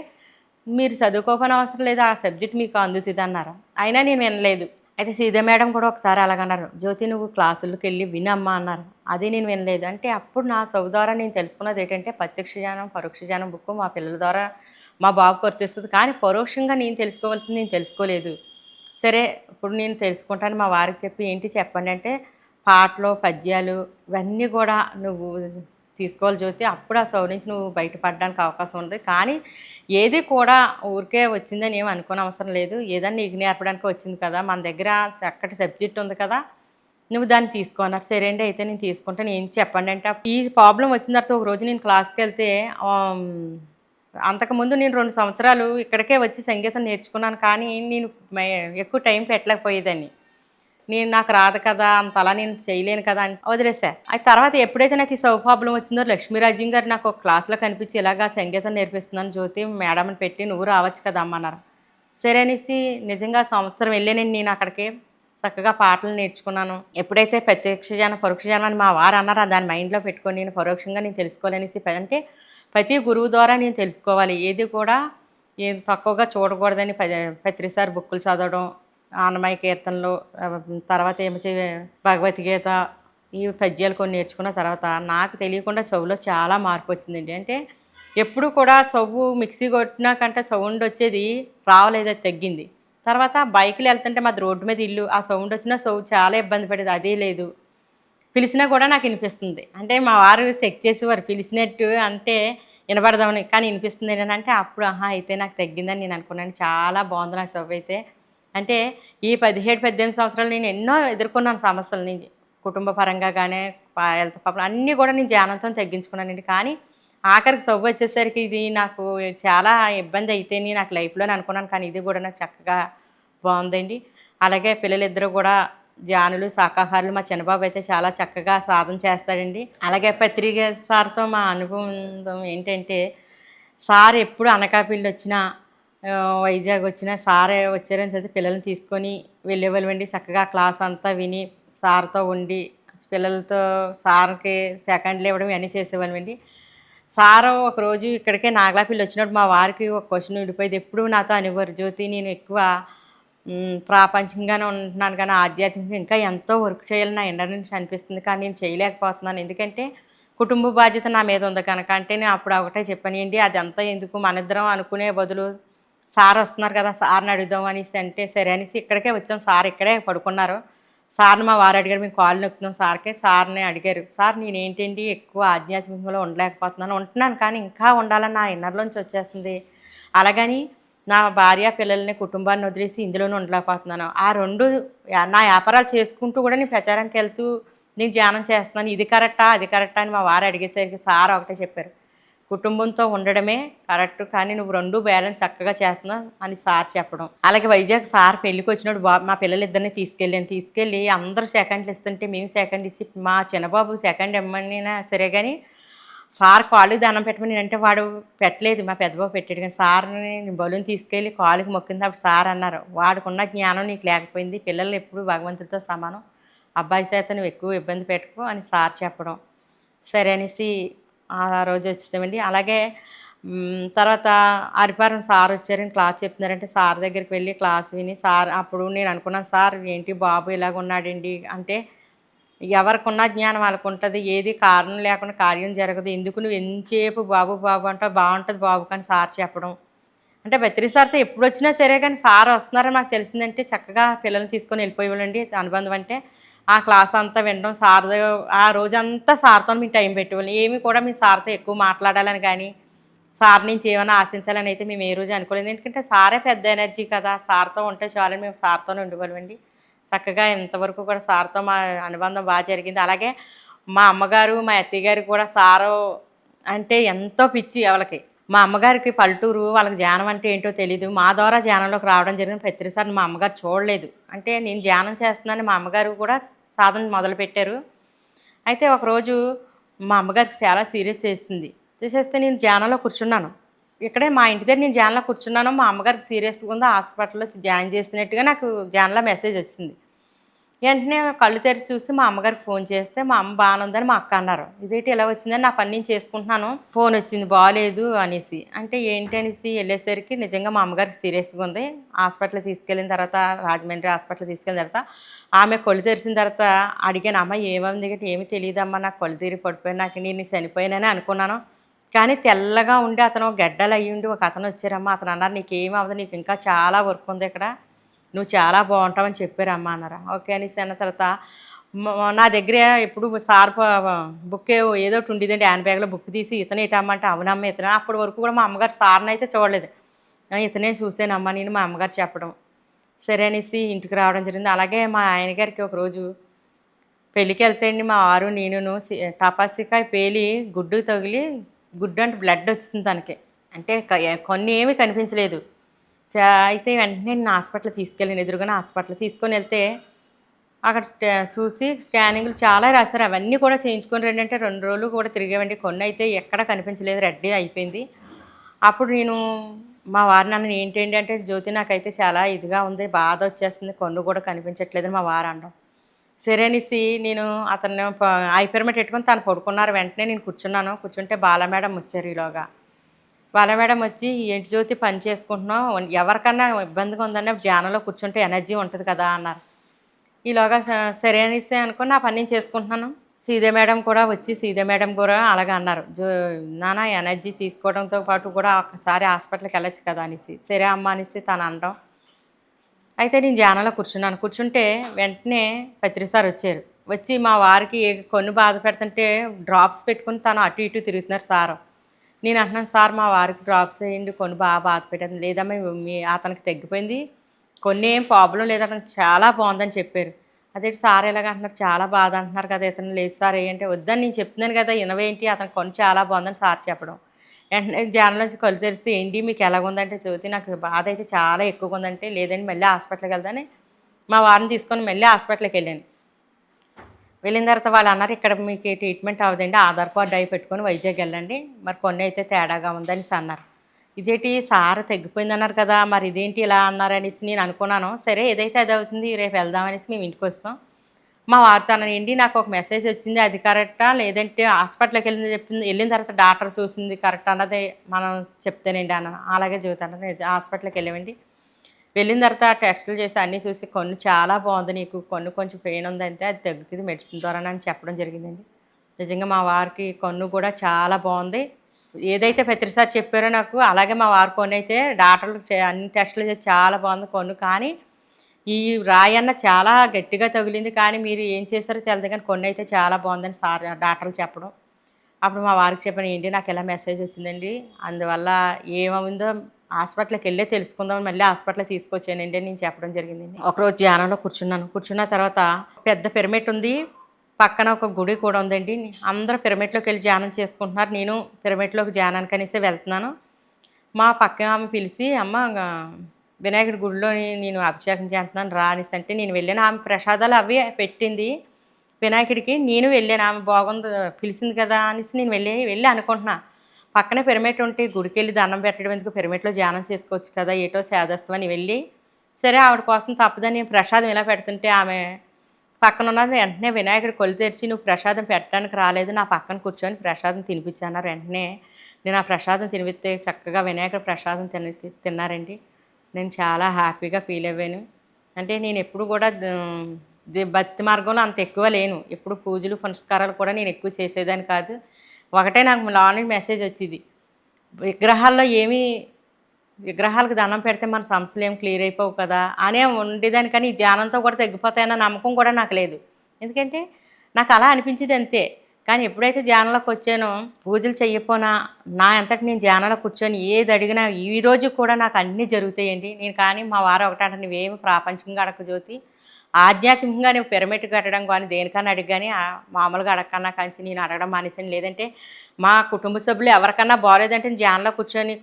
మీరు చదువుకోకపోయినా అవసరం లేదు. ఆ సబ్జెక్ట్ మీకు అందుతదన్నారు. అయినా నేను వినలేదు. అయితే సీతా మేడం కూడా ఒకసారి అలాగన్నారు. "జ్యోతి నువ్వు క్లాసులకెళ్ళి వినమ్మా" అన్నారు. అది నేను వినలేదు. అంటే అప్పుడు నా చదువు ద్వారా నేను తెలుసుకున్నదేంటంటే ప్రత్యక్ష జ్ఞానం, పరోక్ష జ్ఞానం బుక్కు మా పిల్లల ద్వారా మా బాబుకి వర్తిస్తది. కానీ పరోక్షంగా నేను తెలుసుకోవాల్సింది నేను తెలుసుకోలేదు. సరే ఇప్పుడు నేను తెలుసుకుంటాను మా వారికి చెప్పి ఏంటి చెప్పండి అంటే పాటలు, పద్యాలు ఇవన్నీ కూడా నువ్వు తీసుకోవాలి జ్యోతి. అప్పుడు ఆ సౌండ్ నుంచి నువ్వు బయటపడడానికి అవకాశం ఉంది. కానీ ఏది కూడా ఊరికే వచ్చిందని ఏమి అనుకోనవసరం లేదు. ఏదన్నా నీకు నేర్పడానికి వచ్చింది కదా! మన దగ్గర చక్కటి సబ్జెక్ట్ ఉంది కదా! నువ్వు దాన్ని తీసుకో అన్నారు. సరే అండి అయితే నేను తీసుకుంటాను. ఏం చెప్పండి అంటే ఈ ప్రాబ్లమ్ వచ్చిన తర్వాత ఒకరోజు నేను క్లాస్‌కెళ్తే ఆహ్, అంతకుముందు నేను 2 సంవత్సరాలు ఇక్కడికే వచ్చి సంగీతం నేర్చుకున్నాను. కానీ నేను మే ఎక్కువ టైం పెట్టలేకపోయేదాన్ని. నాకు రాదు కదా! అంతలా నేను చేయలేను కదా! అని వదిలేసా. అది తర్వాత ఎప్పుడైతే నాకు ఈ సౌ ప్రాబ్లమ్ వచ్చిందో లక్ష్మీరాజ్యం గారు నాకు ఒక క్లాస్‌లో కనిపించి ఇలాగా సంగీతం నేర్పిస్తున్నాను జ్యోతి మేడంని పెట్టి నువ్వు రావచ్చు కదా! అమ్మన్నారు. సరే అనేసి నిజంగా సంవత్సరం వెళ్ళానండి నేను అక్కడికి. చక్కగా పాటలు నేర్చుకున్నాను. ఎప్పుడైతే ప్రత్యక్ష జ్ఞానం, పరోక్ష జ్ఞానం అని మా వారు అన్నారో దాన్ని మైండ్‌లో పెట్టుకొని నేను పరోక్షంగా నేను తెలుసుకోవాలనేసి అంటే ప్రతి గురువు ద్వారా నేను తెలుసుకోవాలి. ఏది కూడా తక్కువగా చూడకూడదని ప్రతిసారి బుక్కులు చదవడం, అన్నమయ్య కీర్తనలు తర్వాత భగవద్గీత ఈ పద్యాలు కొన్ని నేర్చుకున్న తర్వాత నాకు తెలియకుండా చెవులో చాలా మార్పు వచ్చిందండి. అంటే ఎప్పుడు కూడా చెవు మిక్సీ కొట్టినా కంటే సౌండ్ వచ్చేది రావలేదు అది తగ్గింది. తర్వాత బైక్‌లో ఎళ్తుంటే మాది రోడ్డు మీద ఇల్లు. ఆ సౌండ్ వచ్చినా చాలా ఇబ్బంది పడేది. అదీ లేదు. పిలిసినా కూడా నాకు ఇనిపిస్తుంది. అంటే మా వారు చెక్ చేసేవారు పిలిసినట్టు అంటే ఇనపడదామని. కానీ ఇనిపిస్తుంది అంటే అప్పుడు ఆహా! అయితే నాకు తగ్గిందని నేను అనుకున్నాను. చాలా బావుంది నాకు సవ్వయితే. అంటే ఈ 17, 18 సంవత్సరాలు నేను ఎన్నో ఎదుర్కొన్నాను సమస్యలని. కుటుంబ పరంగా గానీ, హెల్త్ ప్రాబ్లమ్ అన్నీ కూడా నేను ధ్యానంతోనే తగ్గించుకున్నానండి. కానీ ఆఖరికి సవ్వొచ్చేసరికి ఇది నాకు చాలా ఇబ్బంది అయితేని నాకు లైఫ్‌లోనే అనుకున్నాను. కానీ ఇది కూడా నాకు చక్కగా బావుందండి. అలాగే పిల్లలిద్దరూ కూడా ధ్యానులు, శాకాహారులు. మా చిన్నబాబు అయితే చాలా చక్కగా సాధన చేస్తాడండి. అలాగే పత్రిక సార్‌తో మా అనుబంధం ఏంటంటే, సార్ ఎప్పుడు అనకాపల్లి వైజాగ్ వచ్చినా సారే వచ్చారని తెలిసి పిల్లల్ని తీసుకొని వెళ్ళేవాళ్ళమండి. చక్కగా క్లాస్ అంతా విని సార్‌తో ఉండి పిల్లలతో సార్కి సెకండ్లు ఇవ్వడం ఇవన్నీ చేసేవాళ్ళమండి. సారు ఒకరోజు ఇక్కడికే నాగలాపిల్లి వచ్చినప్పుడు మా వారికి ఒక క్వశ్చన్ ఉండిపోయేది. ఎప్పుడు నాతో అనేవారు, జ్యోతి నేను ఎక్కువ ప్రాపంచికంగానే ఉంటున్నాను కానీ ఆధ్యాత్మికంగా ఇంకా ఎంతో వర్క్ చేయాలని నా ఇంటర్ నుంచి అనిపిస్తుంది. కానీ నేను చేయలేకపోతున్నాను. ఎందుకంటే కుటుంబ బాధ్యత నా మీద ఉంది కనుక. అంటే నేను అప్పుడు ఒకటే చెప్పాను, ఏంటి అదంతా ఎందుకు, మన ఇద్దరం అనుకునే బదులు సార్ వస్తున్నారు కదా సార్ని అడుగుదాం అనేసి అంటే, సరే అనేసి ఇక్కడికే వచ్చాం. సార్ ఇక్కడే పడుకున్నారు. సార్ని మా వారు అడిగారు, మేము కాళ్ళు నొక్కుతున్నాం సార్కి. సార్ని అడిగారు, సార్ నేనేంటండి ఎక్కువ ఆధ్యాత్మికంలో ఉండలేకపోతున్నాను, ఉంటున్నాను కానీ ఇంకా ఉండాలని నా ఇన్నర్లోంచి వచ్చేస్తుంది. అలాగని నా భార్య పిల్లల్ని కుటుంబాన్ని వదిలేసి ఇందులోనే ఉండలేకపోతున్నాను. ఆ రెండు నా వ్యాపారాలు చేసుకుంటూ కూడా నేను ప్రచారానికి వెళ్తూ నేను ధ్యానం చేస్తున్నాను. ఇది కరెక్టా అది కరెక్టా అని మా వారు అడిగేసరికి సార్ ఒకటే చెప్పారు, కుటుంబంతో ఉండడమే కరెక్ట్ కానీ నువ్వు రెండు బ్యాలెన్స్ చక్కగా చేస్తున్నావు అని సార్ చెప్పడం. అలాగే వైజాగ్ సార్ పెళ్ళికి వచ్చినప్పుడు మా పిల్లలిద్దరిని తీసుకెళ్ళి అందరూ సెకండ్లు ఇస్తుంటే మేము సెకండ్ ఇచ్చి మా చిన్నబాబు సెకండ్ ఇమ్మనినా సరే కానీ సార్ కాలుకి దండం పెట్టమని నేనంటే వాడు పెట్టలేదు, మా పెద్దబాబు పెట్టాడు. కానీ సార్ని బలూన్ తీసుకెళ్ళి కాలుకి మొక్కింది. అప్పుడు సార్ అన్నారు, వాడికున్న జ్ఞానం నీకు లేకపోయింది, పిల్లలు ఎప్పుడు భగవంతుడితో సమానం, అబ్బాయి చేత నువ్వు ఎక్కువ ఇబ్బంది పెట్టుకో అని సార్ చెప్పడం. సరే అనేసి ఆ రోజు వచ్చేసామండి. అలాగే తర్వాత హరిపారం సార్ వచ్చారని క్లాస్ చెప్తున్నారంటే సార్ దగ్గరికి వెళ్ళి క్లాస్ విని సార్ అప్పుడు నేను అనుకున్నాను, సార్ ఏంటి బాబు ఇలాగ ఉన్నాడండి అంటే, ఎవరికున్న జ్ఞానం వాళ్ళకు ఉంటుంది, ఏది కారణం లేకుండా కార్యం జరగదు, ఎందుకు నువ్వు ఎంతసేపు బాబు బాబు అంటావు, బాగుంటుంది బాబు కానీ సార్ చెప్పడం. అంటే బత్రి సార్తో ఎప్పుడు వచ్చినా సరే కానీ సార్ వస్తున్నారని మాకు తెలిసిందంటే చక్కగా పిల్లల్ని తీసుకొని వెళ్ళిపోయేవాళ్ళండి. అనుబంధం అంటే ఆ క్లాస్ అంతా వినడం, సార్ ఆ రోజంతా సార్తో మేము టైం పెట్టేవాళ్ళం. ఏమి కూడా మీ సార్తో ఎక్కువ మాట్లాడాలని కానీ సార్ నుంచి ఏమైనా ఆశించాలని అయితే మేము ఏ రోజు అనుకోలేదు. ఎందుకంటే సారే పెద్ద ఎనర్జీ కదా, సార్తో ఉంటే చాలని మేము సార్తోనే ఉండేవాళ్ళమండి. చక్కగా ఇంతవరకు కూడా సార్తో మా అనుబంధం బాగా జరిగింది. అలాగే మా అమ్మగారు మా అత్తయ్య గారికి కూడా సారు అంటే ఎంతో పిచ్చి వాళ్ళకి. మా అమ్మగారికి పల్లెటూరు, వాళ్ళకి ధ్యానం అంటే ఏంటో తెలీదు. మా ద్వారా ధ్యానంలోకి రావడం జరిగింది. ప్రతిసారి మా అమ్మగారు చూడలేదు. అంటే నేను ధ్యానం చేస్తున్నాను మా అమ్మగారు కూడా సాధన మొదలుపెట్టారు. అయితే ఒకరోజు మా అమ్మగారికి చాలా సీరియస్ చేసేస్తే నేను ధ్యానంలో కూర్చున్నాను. ఇక్కడే మా ఇంటి దగ్గర నేను ధ్యానంలో కూర్చున్నాను. మా అమ్మగారికి సీరియస్గా ఉంది, హాస్పిటల్లో ధ్యానం చేసినట్టుగా నాకు ధ్యానంలో మెసేజ్ వచ్చింది. వెంటనే కళ్ళు తెరిచి చూసి మా అమ్మగారికి ఫోన్ చేస్తే మా అమ్మ బాగానే ఉందని మా అక్క అన్నారు. ఇదేంటి ఇలా వచ్చిందని, నా పని నేను చేసుకుంటున్నాను, ఫోన్ వచ్చింది బాగాలేదు అనేసి. అంటే ఏంటి అనేసి వెళ్ళేసరికి నిజంగా మా అమ్మగారికి సీరియస్గా ఉంది. హాస్పిటల్ తీసుకెళ్ళిన తర్వాత, రాజమండ్రి హాస్పిటల్ తీసుకెళ్ళిన తర్వాత ఆమె కళ్ళు తెరిచిన తర్వాత అడిగాను, అమ్మ ఏమైంది అంటే, ఏమీ తెలియదమ్మా నాకు కళ్ళు తిరిగి పడిపోయాను, నాకు నేను చనిపోయానని అనుకున్నాను. కానీ తెల్లగా ఉండి అతను గడ్డలు అయ్యి ఉండి ఒక అతను వచ్చారమ్మా, అతను అన్నారు నీకేం అవ్వదు, నీకు ఇంకా చాలా వర్క్ ఉంది ఇక్కడ, నువ్వు చాలా బాగుంటావని చెప్పారమ్మా అన్నారు. ఓకే అనేసి అన్న తర్వాత నా దగ్గర ఎప్పుడు సార్ బుక్ ఏదో ఒకటి ఉండేదండి, హ్యాండ్ బ్యాగ్లో బుక్ తీసి ఇతనే ఇటమ్మంటే అవునమ్మ ఇతనే. అప్పటి వరకు కూడా మా అమ్మగారు సార్ని అయితే చూడలేదు, ఇతనే చూసానమ్మా నేను మా అమ్మగారు చెప్పడం. సరే అనేసి ఇంటికి రావడం జరిగింది. అలాగే మా ఆయన గారికి ఒకరోజు పెళ్ళికి వెళ్తే అండి మా వారు నేనును టపాసికాయ పేలి గుడ్డు తగిలి గుడ్డు అంటే బ్లడ్ వచ్చింది తనకి. అంటే కొన్ని ఏమీ కనిపించలేదు. అయితే వెంటనే నేను హాస్పిటల్ తీసుకెళ్ళాను, ఎదురుగానే హాస్పిటల్ తీసుకొని వెళ్తే అక్కడ చూసి స్కానింగ్లు చాలా రాశారు. అవన్నీ కూడా చేయించుకొని రండి అంటే 2 రోజులు కూడా తిరిగామండి. కొన్ని అయితే ఎక్కడ కనిపించలేదు, రెడ్డి అయిపోయింది. అప్పుడు నేను మా వారిని అన్నాను, ఏంటండి అంటే, జ్యోతి నాకైతే చాలా ఇదిగా ఉంది, బాధ వచ్చేస్తుంది, కొన్ను కూడా కనిపించట్లేదని మా వారు అనడం. సరే అనేసి నేను అతను ఐపర్మెట్ పెట్టుకొని తను పడుకున్నారు. వెంటనే నేను కూర్చుంటే బాల మేడం వచ్చారు. ఈలోగా బాల మేడం వచ్చి, ఏంటి జ్యోతి పని చేసుకుంటున్నావు, ఎవరికన్నా ఇబ్బందిగా ఉందన్న ధ్యానంలో కూర్చుంటే ఎనర్జీ ఉంటుంది కదా అన్నారు. ఈలోగా సరే అనేసి అనుకుని నా పని నేను చేసుకుంటున్నాను. సీదే మేడం కూడా వచ్చి సీదే మేడం కూడా అలాగే అన్నారు, నాన్న ఎనర్జీ తీసుకోవడంతో పాటు కూడా ఒకసారి హాస్పిటల్కి వెళ్ళొచ్చు కదా అనేసి. సరే అమ్మ అనేసి తను అనడం. అయితే నేను ధ్యానంలో కూర్చుంటే వెంటనే పత్రి సార్ వచ్చారు. వచ్చి మా వారికి కొన్ను బాధ పెడుతుంటే డ్రాప్స్ పెట్టుకుని తను అటు ఇటు తిరుగుతున్నారు సారు. నేను అంటున్నాను, సార్ మా వారికి డ్రాప్స్ వేయండి, కొన్ని బాగా బాధ పెట్టాను. లేదమ్మా అతనికి తగ్గిపోయింది, కొన్ని ఏం ప్రాబ్లం లేదు, అతనికి చాలా బాగుందని చెప్పారు. అదే సార్ ఎలాగ అంటున్నారు, చాలా బాధ అంటున్నారు కదా ఇతను. లేదు సార్ ఏంటంటే, వద్దని నేను చెప్తున్నాను కదా ఇనవేంటి, అతనికి కొన్ని చాలా బాగుందని సార్ చెప్పడం. వెంటనే ధ్యానంలోంచి కళ్ళు తెరిస్తే, ఏంటి మీకు ఎలాగుందంటే, జ్యోతి నాకు బాధ అయితే చాలా ఎక్కువగా ఉందంటే, లేదండి మళ్ళీ హాస్పిటల్కి వెళ్దాని మా వారిని తీసుకొని మళ్ళీ హాస్పిటల్కి వెళ్ళిన తర్వాత వాళ్ళు అన్నారు, ఇక్కడ మీకు ట్రీట్మెంట్ అవ్వదండి, ఆధార్ కార్డు అవి పెట్టుకొని వైజాగ్ వెళ్ళండి, మరి కొన్ని అయితే తేడాగా ఉందని అన్నారు. ఇదేంటి సార్ తగ్గిపోయింది అన్నారు కదా, మరి ఇదేంటి ఇలా అన్నారు అనేసి నేను అనుకున్నాను. సరే ఏదైతే అది అవుతుంది, రేపు వెళ్దామనేసి మేము ఇంటికి వస్తాం. మా వారితో అన్నాను, ఏంటి నాకు ఒక మెసేజ్ వచ్చింది అది కరెక్టా లేదంటే హాస్పిటల్కి వెళ్ళింది చెప్పింది వెళ్ళిన తర్వాత డాక్టర్ చూసింది కరెక్ట్ అన్నది మనం చెప్తేనండి అన్నాను. అలాగే జీవితం హాస్పిటల్కి వెళ్ళామండి. వెళ్ళిన తర్వాత టెస్టులు చేసి అన్నీ చూసి కన్ను చాలా బాగుంది, నీకు కన్ను కొంచెం పెయిన్ ఉందంటే అది తగ్గుతుంది మెడిసిన్ ద్వారా అని చెప్పడం జరిగిందండి. నిజంగా మా వారికి కన్ను కూడా చాలా బాగుంది. ఏదైతే ప్రతిసారి చెప్పారో నాకు అలాగే మా వారి కన్ను అయితే డాక్టర్లు అన్ని టెస్టులు చేసి చాలా బాగుంది కన్ను. కానీ ఈ రాయన్న చాలా గట్టిగా తగిలింది, కానీ మీరు ఏం చేస్తారో తెలదు కానీ కన్ను అయితే చాలా బాగుందని సార్ డాక్టర్లు చెప్పడం. అప్పుడు మా వారికి చెప్పాను, ఏంటి నాకు ఇలా మెసేజ్ వచ్చిందండి, అందువల్ల ఏమైందో హాస్పిటల్కి వెళ్ళే తెలుసుకుందామని మళ్ళీ హాస్పిటల్కి తీసుకొచ్చానండి అని నేను చెప్పడం జరిగిందండి. ఒకరోజు ధ్యానంలో కూర్చున్న తర్వాత పెద్ద పిరమిడ్ ఉంది, పక్కన ఒక గుడి కూడా ఉందండి. అందరూ పిరమిడ్లోకి వెళ్ళి ధ్యానం చేసుకుంటున్నారు, నేను పిరమిడ్లోకి ధ్యానానికి అనేసి వెళ్తున్నాను. మా పక్కన ఆమె పిలిచి, అమ్మ వినాయకుడి గుడిలో నేను అభిషేకం చేస్తున్నాను రా అనేసి అంటే నేను వెళ్ళాను. ఆమె ప్రసాదాలు అవి పెట్టింది వినాయకుడికి, నేను వెళ్ళాను. ఆమె బాగుంది పిలిచింది కదా అనేసి నేను వెళ్ళి అనుకుంటున్నా, పక్కనే పిరమిడ్ ఉంటే గుడికి వెళ్ళి దండం పెట్టడం ఎందుకు, పిరమిడ్లో ధ్యానం చేసుకోవచ్చు కదా, ఏటో సేదస్తామని వెళ్ళి, సరే ఆవిడ కోసం తప్పదని నేను ప్రసాదం ఇలా పెడుతుంటే ఆమె పక్కన ఉన్నది వెంటనే వినాయకుడి కొలు తెరిచి, నువ్వు ప్రసాదం పెట్టడానికి రాలేదు, నా పక్కన కూర్చొని ప్రసాదం తినిపించన్నారు. వెంటనే నేను ఆ ప్రసాదం తినిపిస్తే చక్కగా వినాయకుడి ప్రసాదం తిన్నారండి. నేను చాలా హ్యాపీగా ఫీల్ అయ్యాను. అంటే నేను ఎప్పుడు కూడా భక్తి మార్గంలో అంత ఎక్కువ లేను, ఎప్పుడు పూజలు పునస్కారాలు కూడా నేను ఎక్కువ చేసేదాన్ని కాదు. ఒకటే నాకు మార్నింగ్ మెసేజ్ వచ్చింది, విగ్రహాలకు దండం పెడితే మన సమస్యలు ఏం క్లియర్ అయిపోవు కదా అనే ఉండేదాన్ని. కానీ ఈ ధ్యానంతో కూడా తగ్గిపోతాయన్న నమ్మకం కూడా నాకు లేదు, ఎందుకంటే నాకు అలా అనిపించింది అంతే. కానీ ఎప్పుడైతే ధ్యానంలోకి వచ్చానో పూజలు చెయ్యకపోయినా నా అంతటి నేను ధ్యానంలో కూర్చొని ఏది అడిగినా ఈరోజు కూడా నాకు అన్నీ జరుగుతాయండి. నేను కానీ మా వారు ఒకటంటే, నువ్వేమి ప్రాపంచికంగా అడగ జ్యోతి, ఆధ్యాత్మికంగా నువ్వు పిరమిడ్ కట్టడం కానీ దేనికన్నా అడిగి కానీ మామూలుగా అడగకన్నా కానీ నేను అడగడం మానేసాను. లేదంటే మా కుటుంబ సభ్యులు ఎవరికన్నా బాగోలేదంటే ధ్యానంలో కూర్చొని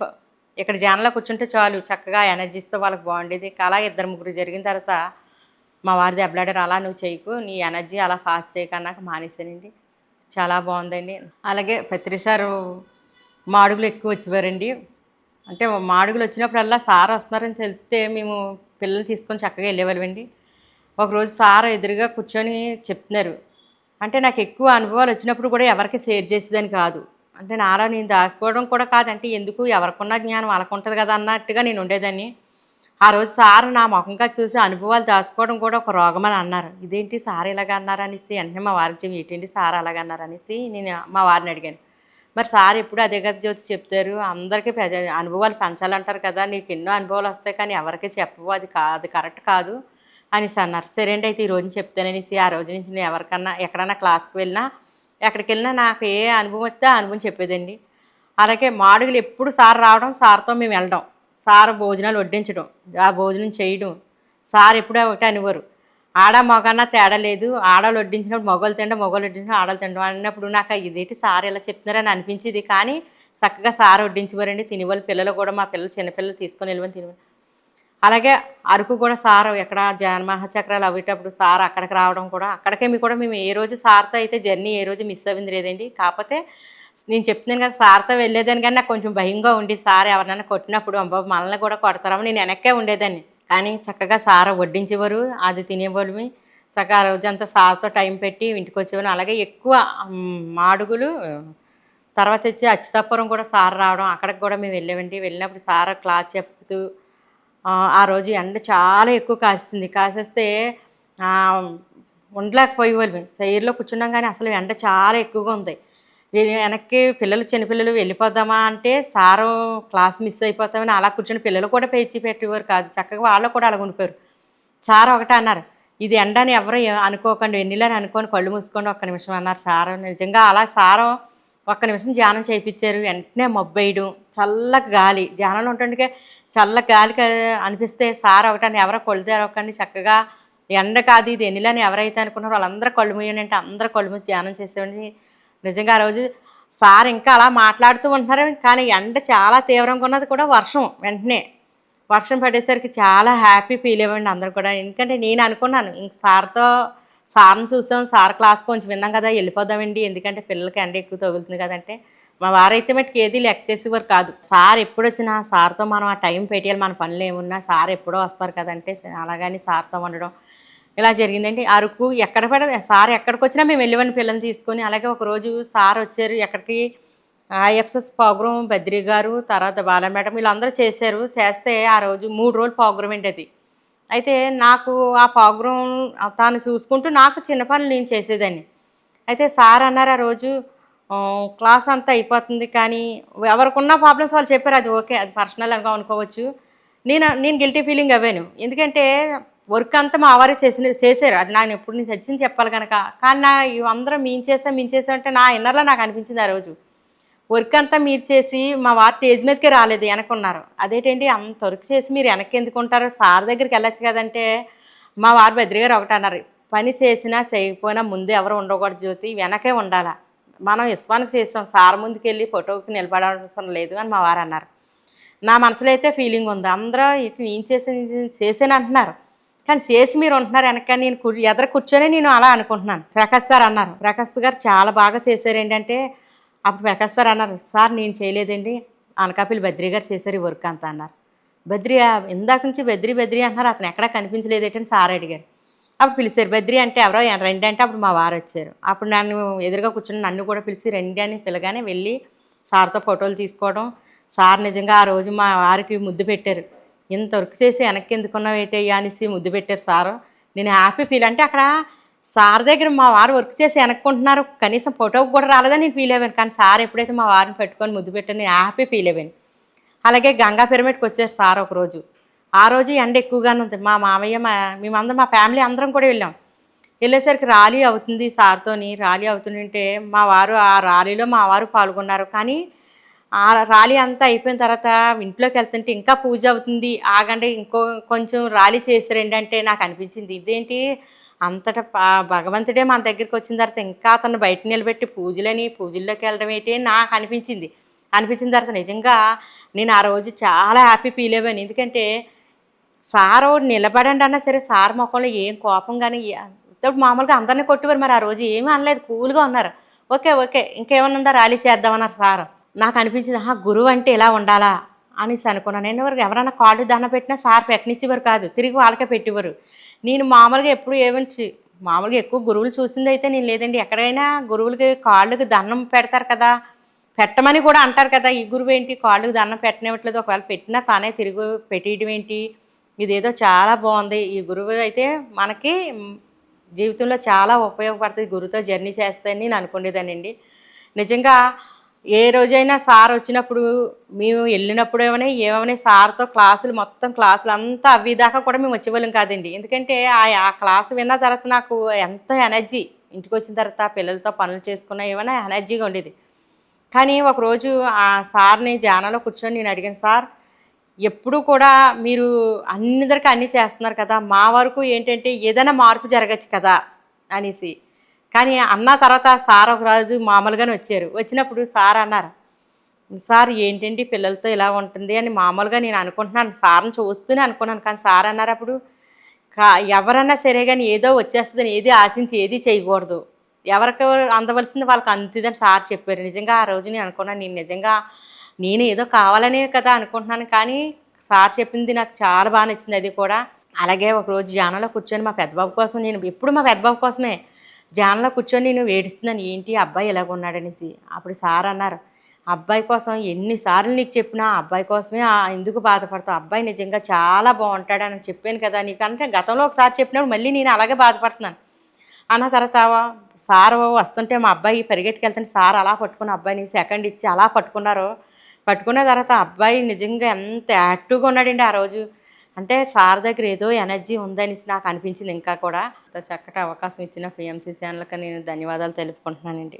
ఇక్కడ ధ్యానంలో కూర్చుంటే చాలు, చక్కగా ఎనర్జీస్తో వాళ్ళకి బాగుండేది. అలా 2-3 జరిగిన తర్వాత మా వారి దెబ్బలాడారు, అలా నువ్వు చేయకు, నీ ఎనర్జీ అలా ఫాస్ట్ చేయకన్నాక మానేసానండి. చాలా బాగుందండి. అలాగే పత్రిసారు మాడుగులు ఎక్కువ వచ్చేవారండి. అంటే మాడుగులు వచ్చినప్పుడల్లా సార్ వస్తున్నారని తెలిస్తే మేము పిల్లల్ని తీసుకొని చక్కగా వెళ్ళేవాళ్ళమండి. ఒకరోజు సార్ ఎదురుగా కూర్చొని చెప్తున్నారు, అంటే నాకు ఎక్కువ అనుభవాలు వచ్చినప్పుడు కూడా ఎవరికి షేర్ చేసేదని కాదు, అంటే నాలో నేను దాచుకోవడం కూడా కాదు, అంటే ఎందుకు ఎవరికున్న జ్ఞానం వాళ్ళకు ఉంటుంది కదా అన్నట్టుగా నేను ఉండేదాన్ని. ఆ రోజు సార్ నా ముఖంగా చూసి అనుభవాలు దాచుకోవడం కూడా ఒక రోగమని అన్నారు. ఇదేంటి సార్ ఇలాగ అన్నారు అనేసి వెంటనే మా వారికి చెప్పి, ఏంటండి సార్ అలాగ అన్నారు అనేసి నేను మా వారిని అడిగాను. మరి సార్ ఎప్పుడు అదే కదా జ్యోతి చెప్తారు, అందరికీ అనుభవాలు పంచాలంటారు కదా, నీకు ఎన్నో అనుభవాలు వస్తాయి కానీ ఎవరికి చెప్పవు, అది కరెక్ట్ కాదు అనేసి అన్నారు. సరే అండి అయితే ఈరోజు చెప్తాననేసి ఆ రోజు నుంచి నేను ఎవరికన్నా ఎక్కడన్నా క్లాస్కి వెళ్ళినా ఎక్కడికి వెళ్ళినా నాకు ఏ అనుభవం వస్తే ఆ అనుభవం చెప్పేదండి. అలాగే మాడుగులు ఎప్పుడు సార్ రావడం, సార్తో మేము వెళ్ళడం, సార్ భోజనాలు వడ్డించడం, ఆ భోజనం చేయడం, సార్ ఎప్పుడూ ఒకటే అనేవారు, ఆడ మగన్నా తేడా లేదు, ఆడవాళ్ళు వడ్డించినప్పుడు మగవాళ్ళు తినడం, మగవాళ్ళు వడ్డించినప్పుడు ఆడవాళ్ళు తినడం అన్నప్పుడు నాకు ఇదేంటి సార్ ఇలా చెప్తున్నారని అనిపించేది. కానీ చక్కగా సార్ వడ్డించేవారండి, తినేవాళ్ళు. పిల్లలు కూడా మా పిల్లలు చిన్నపిల్లలు తీసుకొని వెళ్ళమని తినేవాళ్ళు. అలాగే అరకు కూడా సార్ ఎక్కడ మహాచక్రాలు అవ్వేటప్పుడు సార్ అక్కడికి రావడం కూడా, అక్కడికే మేము ఏ రోజు సార్తో అయితే జర్నీ ఏ రోజు మిస్ అవ్వింది లేదండి. కాకపోతే నేను చెప్తున్నాను కదా, సార్తో వెళ్ళేదాన్ని కానీ నాకు కొంచెం భయంగా ఉండి, సార్ ఎవరినైనా కొట్టినప్పుడు అబ్బాబు మనల్ని కూడా కొడతారని నేను వెనక్కే ఉండేదాన్ని. కానీ చక్కగా సార్ వడ్డించేవారు, అది తినేవాళ్ళమి. చక్కగా ఆ రోజంతా సార్తో టైం పెట్టి ఇంటికి వచ్చేవాళ్ళం. అలాగే ఎక్కువ మాడుగులు తర్వాత వచ్చి అచ్యుతాపురం కూడా సార్ రావడం, అక్కడికి కూడా మేము వెళ్ళామండి. వెళ్ళినప్పుడు సార్ క్లాస్ చెప్తూ ఆ రోజు ఎండ చాలా ఎక్కువ కాసేస్తే ఉండలేకపోయేవాళ్ళం. చైర్లో కూర్చున్నాం కానీ అసలు ఎండ చాలా ఎక్కువగా ఉంది. వెనక్కి చిన్నపిల్లలు వెళ్ళిపోదామా అంటే సారు క్లాస్ మిస్ అయిపోతామని అలా కూర్చొని పిల్లలు కూడా పేచి పెట్టేవారు కాదు, చక్కగా వాళ్ళు కూడా అలా ఉండిపోయారు. సార్ ఒకటే అన్నారు, ఇది ఎండని ఎవరు అనుకోకండి, వెన్నెలని అనుకోని కళ్ళు మూసుకోండి ఒక్క నిమిషం అన్నారు సారు. నిజంగా అలా సారు ఒక్క నిమిషం ధ్యానం చేయించారు. వెంటనే మబ్బేయడం, చల్లగా గాలి, ధ్యానంలో ఉంటుండే చల్ల గాలికి అనిపిస్తే సార్ ఒకటని ఎవరో కళ్ళు తెరవకండి, చక్కగా ఎండ కాదు ఇది వెన్నెలని ఎవరైతే అనుకున్నారో వాళ్ళందరూ కళ్ళు మూయండి అంటే అందరూ కళ్ళు మూసి ధ్యానం చేసేవాడిని. నిజంగా ఆ రోజు సార్ ఇంకా అలా మాట్లాడుతూ ఉంటున్నారు. కానీ ఎండ చాలా తీవ్రంగా ఉన్నది కూడా, వెంటనే వర్షం పడేసరికి చాలా హ్యాపీ ఫీల్ అవ్వండి అందరూ కూడా. ఎందుకంటే నేను అనుకున్నాను ఇంక సార్ని చూసాం, సార్ క్లాస్ కొంచెం విన్నాం కదా, వెళ్ళిపోదామండి, ఎందుకంటే పిల్లలకి ఎండ ఎక్కువ తగులుతుంది కదంటే. మా వారైతే మటుకు ఏది లెక్క చేసేవారు కాదు. సార్ ఎప్పుడు వచ్చినా సార్తో మనం ఆ టైం పెట్టేయాలి, మన పనులు ఏమున్నా సార్ ఎప్పుడో వస్తారు కదంటే అలాగని సార్తో ఉండడం. ఇలా జరిగిందండి. అరకు ఎక్కడ పడితే సార్ ఎక్కడికొచ్చినా మేము వెళ్ళేవాడిని పిల్లల్ని తీసుకొని. అలాగే ఒకరోజు సార్ వచ్చారు ఎక్కడికి ఐఎఫ్ఎస్ ప్రోగ్రామ్ బద్రి గారు, తర్వాత బాల మేడం వీళ్ళందరూ చేశారు. చేస్తే ఆ రోజు 3 రోజులు ప్రోగ్రామ్ అండి అది. అయితే నాకు ఆ ప్రోగ్రామ్ తాను చూసుకుంటూ నాకు చిన్న పనులు నేను చేసేదాన్ని. అయితే సార్ అన్నారు ఆ రోజు క్లాస్ అంతా అయిపోతుంది కానీ ఎవరికున్న ప్రాబ్లమ్స్ వాళ్ళు చెప్పారు. అది ఓకే. అది పర్సనల్‌గా అనుకోవచ్చు. నేను నేను గిల్టీ ఫీలింగ్ అవ్వాను. ఎందుకంటే వర్క్ అంతా మా వారే చేశారు. అది నేను ఎప్పుడు నేను చచ్చింది చెప్పాలి గనక. కానీ ఇవందరం మేము చేసాం అంటే నా ఇన్నర్‌లో నాకు అనిపించింది ఆ రోజు. వర్క్ అంతా మీరు చేసి మా వారు స్టేజ్ మీదకే రాలేదు వెనకున్నారు. అదేంటండి అంత వర్క్ చేసి మీరు వెనక్కి ఎందుకుంటారు? సార్ దగ్గరికి వెళ్ళొచ్చు కదంటే మా వారు బద్రి గారు ఒకటన్నారు. పని చేసినా చేయకపోయినా ముందు ఎవరు ఉండకూడదు జ్యోతి వెనకే ఉండాలా. మనం విశ్వానికి చేసాం సార్ ముందుకెళ్ళి ఫోటోకి నిలబడాల్సిన లేదు అని మా వారు అన్నారు. నా మనసులో అయితే ఫీలింగ్ ఉంది. అందరూ ఇటు నేను చేశాను అంటున్నారు. కానీ చేసి మీరు ఉంటున్నారు వెనక నేను ఎదర కూర్చొని నేను అలా అనుకుంటున్నాను. ప్రకాష్ సార్ అన్నారు. ప్రకాష్ గారు చాలా బాగా చేశారేంటంటే అప్పుడు ప్రకాష్ సార్ అన్నారు. సార్ నేను చేయలేదండి. అనకాపల్లి బద్రి గారు చేశారు ఈ వర్క్ అంతా అన్నారు. బద్రి ఇందాక నుంచి బద్రి అంటున్నారు. అతను ఎక్కడా కనిపించలేదేంటని సార్ అడిగారు. అప్పుడు పిలిచారు. బద్రి అంటే ఎవరో రండి అంటే అప్పుడు మా వారు వచ్చారు. అప్పుడు నన్ను ఎదురుగా కూర్చొని నన్ను కూడా పిలిచి రండి అని పిలగానే వెళ్ళి సార్తో ఫోటోలు తీసుకోవడం. సార్ నిజంగా ఆ రోజు మా వారికి ముద్దు పెట్టారు. ఇంత వర్క్ చేసి వెనక్కి ఎందుకున్నావు ఏంటయ్యా అనేసి ముద్దు పెట్టారు సారు. నేను హ్యాపీ ఫీల్ అంటే అక్కడ సార్ దగ్గర మా వారు వర్క్ చేసి వెనక్కుంటున్నారు. కనీసం ఫోటోకి కూడా రాలేదని నేను ఫీల్ అయ్యాను. కానీ సార్ ఎప్పుడైతే మా వారిని పెట్టుకొని ముద్దు పెట్టాను నేను హ్యాపీ ఫీల్ అయ్యాను. అలాగే గంగా పిరమిడ్కి వచ్చారు సార్ ఒకరోజు. ఆ రోజు ఎండ ఎక్కువగానే ఉంది. మా మామయ్య మేమందరం మా ఫ్యామిలీ అందరం కూడా వెళ్ళాం. వెళ్ళేసరికి ర్యాలీ అవుతుంది సార్తోని. ర్యాలీ అవుతుంటే మా వారు ఆ ర్యాలీలో మా వారు పాల్గొన్నారు. కానీ ఆ ర్యాలీ అంతా అయిపోయిన తర్వాత ఇంట్లోకి వెళ్తుంటే ఇంకా పూజ అవుతుంది ఆగండి కొంచెం ర్యాలీ చేసారండి అంటే నాకు అనిపించింది ఇదేంటి అంతటా భగవంతుడే మన దగ్గరికి వచ్చిన తర్వాత ఇంకా అతను బయట నిలబెట్టి పూజల్లోకి వెళ్ళడం ఏంటి అని నాకు అనిపించిన తర్వాత నిజంగా నేను ఆ రోజు చాలా హ్యాపీ ఫీల్ అయ్యాను. ఎందుకంటే సారు నిలబడండి అన్నా సరే సార్ మొఖంలో ఏం కోపం కానీ ఇప్పుడు మామూలుగా అందరినీ కొట్టేవారు. మరి ఆ రోజు ఏమీ అనలేదు, కూల్గా ఉన్నారు. ఓకే ఓకే ఇంకేమన్నా ఉందా ర్యాలీ చేద్దామన్నారు సార్. నాకు అనిపించింది గురువు అంటే ఇలా ఉండాలా అనేసి అనుకున్నాను. నేను ఎవరైనా కాళ్ళు దండం పెట్టినా సార్ పెట్టనిచ్చేవారు కాదు, తిరిగి వాళ్ళకే పెట్టేవారు. నేను మామూలుగా ఎప్పుడు మామూలుగా ఎక్కువ గురువులు చూసింది అయితే నేను లేదండి. ఎక్కడైనా గురువులకి కాళ్ళకి దండం పెడతారు కదా, పెట్టమని కూడా అంటారు కదా. ఈ గురువు ఏంటి కాళ్ళకి దండం పెట్టనివ్వట్లేదు, ఒకవేళ పెట్టినా తానే తిరిగి పెట్టేయడం ఏంటి, ఇదేదో చాలా బాగుంది. ఈ గురువు అయితే మనకి జీవితంలో చాలా ఉపయోగపడుతుంది, గురువుతో జర్నీ చేస్తాయని నేను అనుకునేదానండి. నిజంగా ఏ రోజైనా సార్ వచ్చినప్పుడు మేము వెళ్ళినప్పుడు ఏమైనా సార్తో మొత్తం క్లాసులు అంతా అవి దాకా కూడా మేము వచ్చేవాళ్ళం కాదండి. ఎందుకంటే ఆ క్లాసు విన్న తర్వాత నాకు ఎంతో ఎనర్జీ, ఇంటికి వచ్చిన తర్వాత పిల్లలతో పనులు చేసుకున్న ఏమైనా ఎనర్జీగా ఉండేది. కానీ ఒకరోజు ఆ సార్ని ధ్యానంలో కూర్చొని నేను అడిగాను, సార్ ఎప్పుడు కూడా మీరు అందరికీ అన్నీ చేస్తున్నారు కదా, మా వరకు ఏంటంటే ఏదైనా మార్పు జరగచ్చు కదా అనేసి. కానీ అన్న తర్వాత సార్ ఒకరోజు మామూలుగానే వచ్చారు. వచ్చినప్పుడు సార్ అన్నారు, సార్ ఏంటండి పిల్లలతో ఇలా ఉంటుంది అని మామూలుగా నేను అనుకుంటున్నాను, సార్ని చూస్తూనే అనుకున్నాను. కానీ సార్ అన్నారు అప్పుడు ఎవరన్నా సరే కానీ ఏదో వచ్చేస్తుందని ఏది ఆశించి ఏది చేయకూడదు, ఎవరికి అందవలసింది వాళ్ళకి అందుతుందని సార్ చెప్పారు. నిజంగా ఆ రోజు నేను అనుకున్నాను, నేను ఏదో కావాలనే కదా అనుకుంటున్నాను. కానీ సార్ చెప్పింది నాకు చాలా బాగా నచ్చింది అది కూడా. అలాగే ఒకరోజు ధ్యానంలో కూర్చొని మా పెద్దబాబు కోసం నేను ఎప్పుడు మా పెద్దబాబు కోసమే ధ్యానంలో కూర్చొని నేను ఏడుస్తున్నాను, ఏంటి అబ్బాయి ఇలాగ ఉన్నాడనేసి. అప్పుడు సార్ అన్నారు, అబ్బాయి కోసం ఎన్నిసార్లు నీకు చెప్పినా అబ్బాయి కోసమే ఎందుకు బాధపడతావు, అబ్బాయి నిజంగా చాలా బాగుంటాడని చెప్పాను కదా నీకు అంటే గతంలో ఒకసారి చెప్పినప్పుడు మళ్ళీ నేను అలాగే బాధపడుతున్నాను అన్న తర్వాత సార్ వస్తుంటే మా అబ్బాయి పరిగెట్టుకెళ్తుంటే సార్ అలా పట్టుకున్న అబ్బాయిని సెకండ్ ఇచ్చి అలా పట్టుకున్న తర్వాత అబ్బాయి నిజంగా ఎంత యాక్టివ్గా ఉన్నాడండి ఆ రోజు. అంటే సార్ దగ్గర ఏదో ఎనర్జీ ఉందనేసి నాకు అనిపించింది. ఇంకా కూడా చక్కటి అవకాశం ఇచ్చిన పిఎంసి ఛానల్కి నేను ధన్యవాదాలు తెలుపుకుంటున్నానండి.